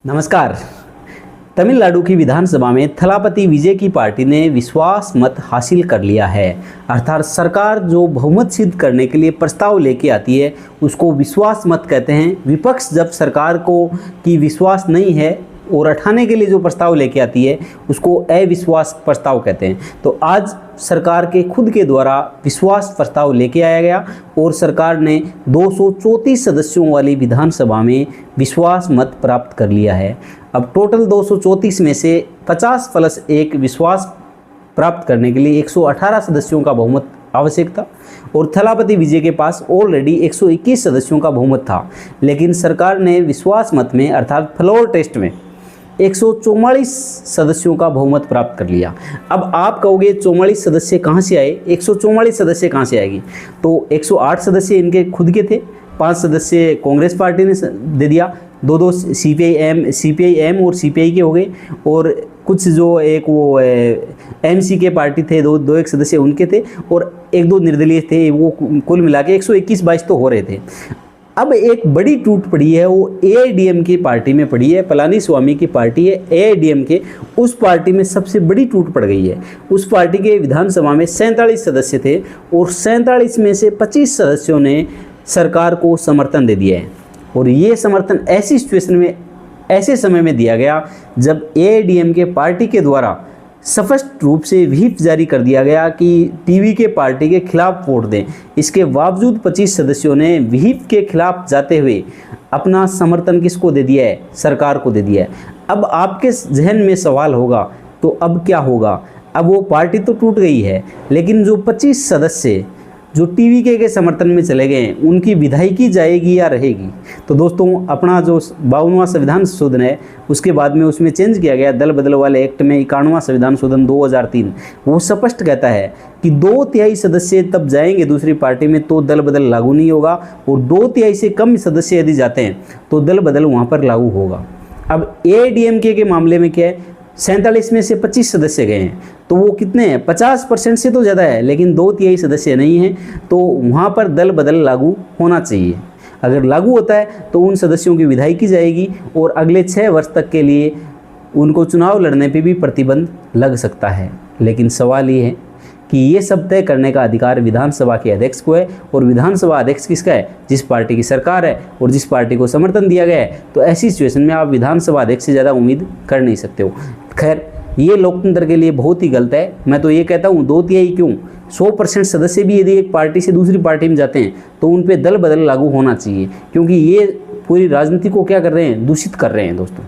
नमस्कार। तमिलनाडु की विधानसभा में थलापति विजय की पार्टी ने विश्वास मत हासिल कर लिया है। अर्थात सरकार जो बहुमत सिद्ध करने के लिए प्रस्ताव लेके आती है उसको विश्वास मत कहते हैं। विपक्ष जब सरकार को की विश्वास नहीं है और हटाने के लिए जो प्रस्ताव लेके आती है उसको अविश्वास प्रस्ताव कहते हैं। तो आज सरकार के खुद के द्वारा विश्वास प्रस्ताव लेके आया गया और सरकार ने 234 सदस्यों वाली विधानसभा में विश्वास मत प्राप्त कर लिया है। अब टोटल 234 में से 50+1 विश्वास प्राप्त करने के लिए 118 सदस्यों का बहुमत आवश्यक था और थलापति विजय के पास ऑलरेडी 121 सदस्यों का बहुमत था। लेकिन सरकार ने विश्वास मत में अर्थात फ्लोर टेस्ट में 144 सदस्यों का बहुमत प्राप्त कर लिया। अब आप कहोगे 44 सदस्य कहाँ से आए, 144 सदस्य कहाँ से आएगी? तो 108 सदस्य इनके खुद के थे, 5 सदस्य कांग्रेस पार्टी ने दे दिया, दो सीपीआईएम और सीपीआई के हो गए और कुछ जो एक वो एमसी के पार्टी थे, दो एक सदस्य उनके थे और एक दो निर्दलीय थे। वो कुल मिला के 121-22 तो हो रहे थे। अब एक बड़ी टूट पड़ी है, वो एआईडीएम की पार्टी में पड़ी है। पलानीस्वामी की पार्टी है एआईडीएम के, उस पार्टी में सबसे बड़ी टूट पड़ गई है। उस पार्टी के विधानसभा में 47 सदस्य थे और 47 में से 25 सदस्यों ने सरकार को समर्थन दे दिया है। और ये समर्थन ऐसी सिचुएशन में, ऐसे समय में दिया गया जब एआईडीएम के पार्टी के द्वारा स्पष्ट रूप से व्हिप जारी कर दिया गया कि टीवी के पार्टी के खिलाफ वोट दें। इसके बावजूद 25 सदस्यों ने व्हिप के खिलाफ जाते हुए अपना समर्थन किसको दे दिया है? सरकार को दे दिया है। अब आपके जहन में सवाल होगा तो अब क्या होगा? अब वो पार्टी तो टूट गई है, लेकिन जो 25 सदस्य जो टीवी के समर्थन में चले गए उनकी विधायकी जाएगी या रहेगी? तो दोस्तों, अपना जो 52वां संविधान संशोधन है उसके बाद में उसमें चेंज किया गया दल बदल वाले एक्ट में 91वां संविधान संशोधन 2003, वो स्पष्ट कहता है कि 2/3 सदस्य तब जाएंगे दूसरी पार्टी में तो दल बदल लागू नहीं होगा और 2/3 से कम सदस्य यदि जाते हैं तो दल बदल वहाँ पर लागू होगा। अब एआईडीएमके के मामले में क्या है, 47 में से 25 सदस्य गए हैं तो वो कितने हैं? 50% से तो ज़्यादा है, लेकिन 2/3 सदस्य नहीं हैं तो वहाँ पर दल बदल लागू होना चाहिए। अगर लागू होता है तो उन सदस्यों की विधायकी जाएगी और अगले 6 वर्ष तक के लिए उनको चुनाव लड़ने पे भी प्रतिबंध लग सकता है। लेकिन सवाल ये है कि ये सब तय करने का अधिकार विधानसभा के अध्यक्ष को है और विधानसभा अध्यक्ष किसका है? जिस पार्टी की सरकार है और जिस पार्टी को समर्थन दिया गया है। तो ऐसी सिचुएशन में आप विधानसभा अध्यक्ष से ज़्यादा उम्मीद कर नहीं सकते हो। खैर, ये लोकतंत्र के लिए बहुत ही गलत है। मैं तो ये कहता हूँ 2/3 क्यों, 100% सदस्य भी यदि एक पार्टी से दूसरी पार्टी में जाते हैं तो उन पर दल बदल लागू होना चाहिए, क्योंकि ये पूरी राजनीति को क्या कर रहे हैं? दूषित कर रहे हैं दोस्तों।